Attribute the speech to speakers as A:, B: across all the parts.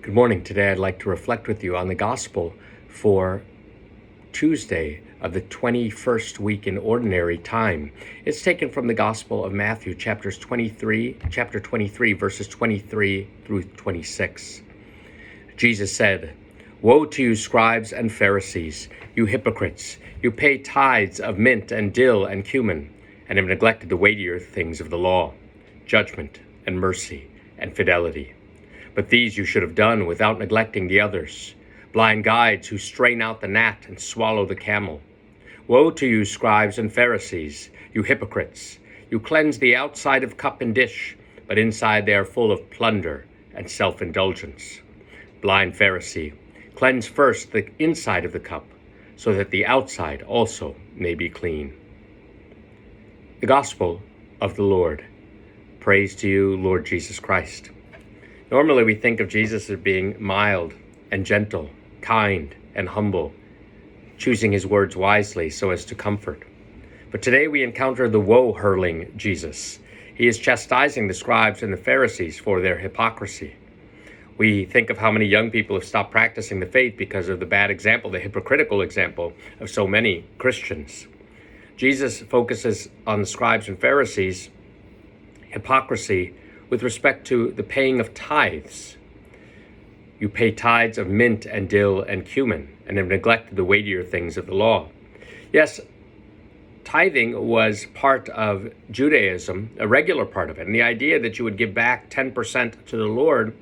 A: Good morning. Today I'd like to reflect with you on the gospel for Tuesday of the 21st week in ordinary time. It's taken from the Gospel of Matthew, chapter 23, verses 23 through 26. Jesus said, "Woe to you, scribes and Pharisees, you hypocrites! You pay tithes of mint and dill and cumin, and have neglected the weightier things of the law, judgment and mercy and fidelity. But these you should have done without neglecting the others, blind guides who strain out the gnat and swallow the camel. Woe to you, scribes and Pharisees, you hypocrites! You cleanse the outside of cup and dish, but inside they are full of plunder and self-indulgence. Blind Pharisee, cleanse first the inside of the cup, so that the outside also may be clean." The Gospel of the Lord. Praise to you, Lord Jesus Christ. Normally we think of Jesus as being mild and gentle, kind and humble, choosing his words wisely so as to comfort. But today we encounter the Woe Hurling Jesus. He is chastising the scribes and the Pharisees for their hypocrisy. We think of how many young people have stopped practicing the faith because of the bad example, the hypocritical example of so many Christians. Jesus focuses on the scribes and Pharisees' hypocrisy with respect to the paying of tithes. You pay tithes of mint and dill and cumin, and have neglected the weightier things of the law. Yes, tithing was part of Judaism, a regular part of it. And the idea that you would give back 10% to the Lord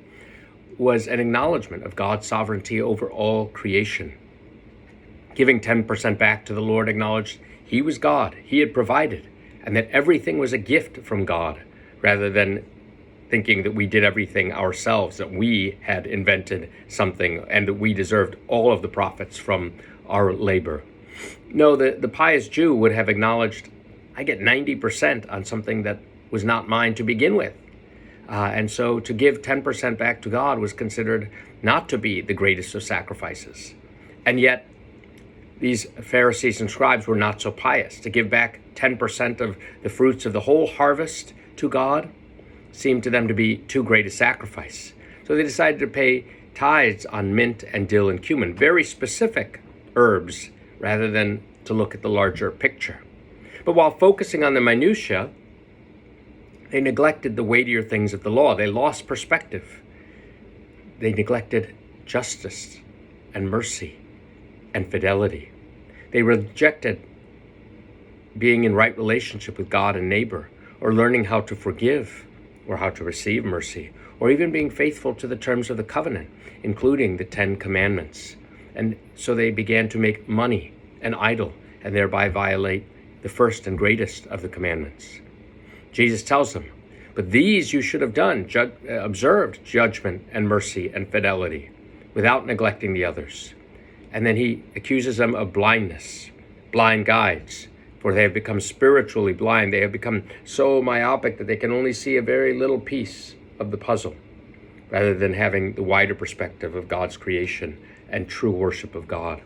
A: was an acknowledgement of God's sovereignty over all creation. Giving 10% back to the Lord acknowledged he was God, he had provided, and that everything was a gift from God, rather than thinking that we did everything ourselves, that we had invented something and that we deserved all of the profits from our labor. No, the pious Jew would have acknowledged, I get 90% on something that was not mine to begin with. And so to give 10% back to God was considered not to be the greatest of sacrifices. And yet, these Pharisees and scribes were not so pious. To give back 10% of the fruits of the whole harvest to God seemed to them to be too great a sacrifice. So they decided to pay tithes on mint and dill and cumin, very specific herbs, rather than to look at the larger picture. But while focusing on the minutiae, they neglected the weightier things of the law. They lost perspective. They neglected justice and mercy and fidelity. They rejected being in right relationship with God and neighbor, or learning how to forgive, or how to receive mercy, or even being faithful to the terms of the covenant, including the 10 Commandments. And so they began to make money an idol, and thereby violate the first and greatest of the commandments. Jesus tells them, but these you should have done, observed judgment and mercy and fidelity, without neglecting the others. And then he accuses them of blindness, blind guides, for they have become spiritually blind. They have become so myopic that they can only see a very little piece of the puzzle, rather than having the wider perspective of God's creation and true worship of God.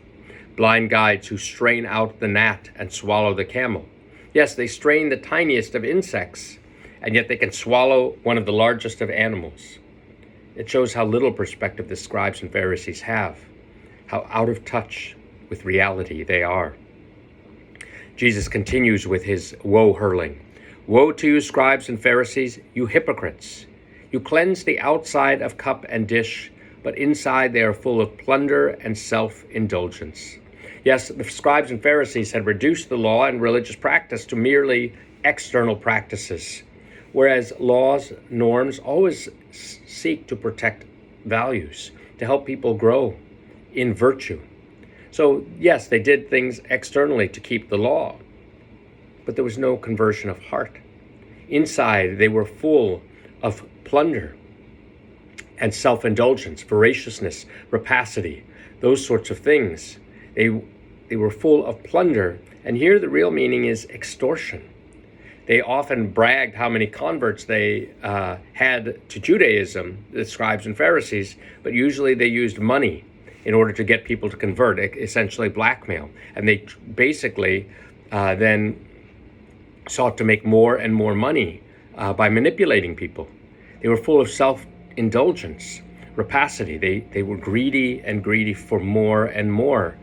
A: Blind guides who strain out the gnat and swallow the camel. Yes, they strain the tiniest of insects, and yet they can swallow one of the largest of animals. It shows how little perspective the scribes and Pharisees have, how out of touch with reality they are. Jesus continues with his woe hurling. Woe to you, scribes and Pharisees, you hypocrites! You cleanse the outside of cup and dish, but inside they are full of plunder and self-indulgence. Yes, the scribes and Pharisees had reduced the law and religious practice to merely external practices, whereas laws, norms always seek to protect values, to help people grow in virtue. So yes, they did things externally to keep the law, but there was no conversion of heart. Inside, they were full of plunder and self-indulgence, voraciousness, rapacity, those sorts of things. They were full of plunder, and here the real meaning is extortion. They often bragged how many converts they had to Judaism, the scribes and Pharisees, but usually they used money in order to get people to convert, essentially blackmail. And they basically then sought to make more and more money by manipulating people. They were full of self-indulgence, rapacity. They were greedy and greedy for more and more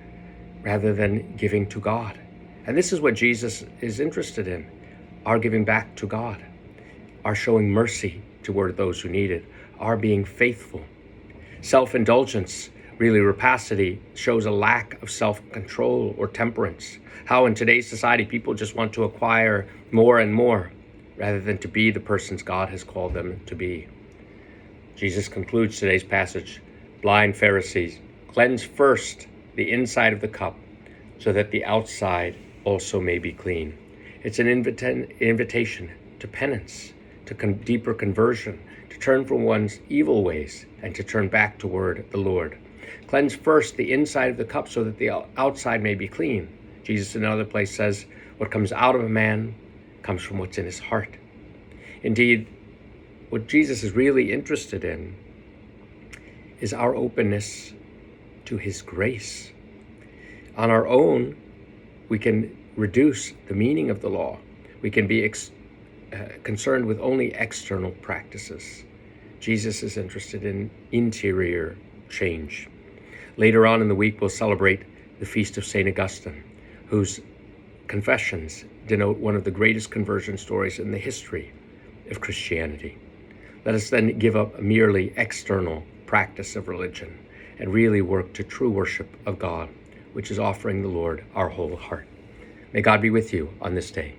A: rather than giving to God. And this is what Jesus is interested in, our giving back to God, our showing mercy toward those who need it, our being faithful. Self-indulgence, really rapacity, shows a lack of self-control or temperance. How in today's society people just want to acquire more and more rather than to be the persons God has called them to be. Jesus concludes today's passage, blind Pharisees, cleanse first the inside of the cup so that the outside also may be clean. It's an invitation to penance, to deeper conversion, to turn from one's evil ways and to turn back toward the Lord. Cleanse first the inside of the cup so that the outside may be clean. Jesus in another place says, what comes out of a man comes from what's in his heart. Indeed, what Jesus is really interested in is our openness to his grace. On our own, we can reduce the meaning of the law. We can be concerned with only external practices. Jesus is interested in interior change. Later on in the week, we'll celebrate the feast of St. Augustine, whose confessions denote one of the greatest conversion stories in the history of Christianity. Let us then give up a merely external practice of religion and really work to true worship of God, which is offering the Lord our whole heart. May God be with you on this day.